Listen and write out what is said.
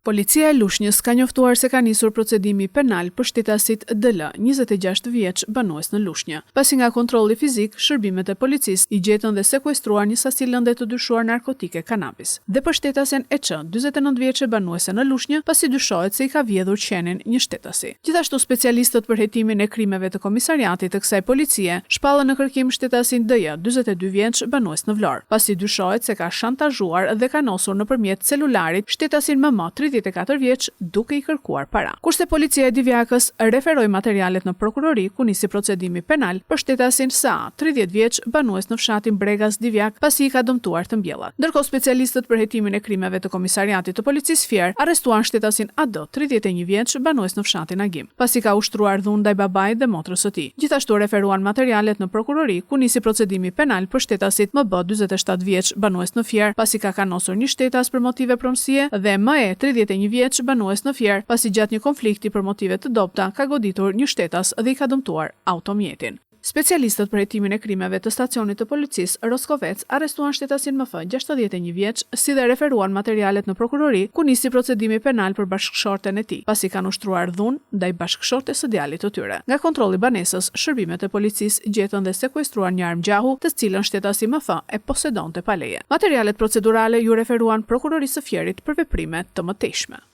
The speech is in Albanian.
Policia e Lushnjës ka njoftuar se ka nisur procedimi penal për shtetasit DL, 26 vjeç, banues në Lushnjë. Pasi nga kontrolli fizik, shërbimet e policisë i gjetën dhe sekuestruar një sasi lënde të dyshuar narkotike kanabis. Dhe për shtetasen EQ, 49 vjeçe banuese në Lushnjë, pasi dyshohet se i ka vjedhur qenin një shtetasi. Gjithashtu specialistët për hetimin e krimeve të komisariatit të kësaj policie shpallën në kërkim shtetasin DJ, 42 vjeç, banues në Vlorë, pasi dyshohet se ka shantazhuar dhe ka nosur nëpërmjet celularit shtetasin MM, 34 vjeç, duke i kërkuar para. Kurse policia e Divjakës referoi materialet në prokurori ku nisi procedimi penal për shtetasin SA, 30 vjeç, banues në fshatin Bregas Divjak, pasi i ka dëmtuar të mbjellat. Ndërkohë specialistët për hetimin e krimeve të komisariatit të policisë Fier arrestuan shtetasin AD, 31 vjeç, banues në fshatin Agim, pasi ka ushtruar dhunë ndaj babait dhe motrës së tij. Gjithashtu referuan materialet në prokurori ku nisi procedimi penal për shtetasit MB, 47 vjeç, banues në Fier, pasi ka kanosur një shtetas për motive pronësie dhe ME, 31 vjeç, banues në Fier, pasi gjatë një konflikti për motive të dobta ka goditur një shtetas dhe i ka dëmtuar automjetin. Specialistët për hetimin e krimeve të stacionit të policisë Roskovec arrestuan shtetasin MF, 61 vjeç, si dhe referuan materialet në prokurori ku nisi procedimi penal për bashkëshorten e tij, pasi kanë ushtruar dhunë ndaj bashkëshortes së djalit të tyre. Nga kontrolli banesës, shërbimet e policisë gjetën dhe sekuestruan një armë gjahu, të cilën shtetasi MF e posedonte pa leje. Materialet procedurale ju referuan prokurorisë së Fierit për veprime të mëtejshme.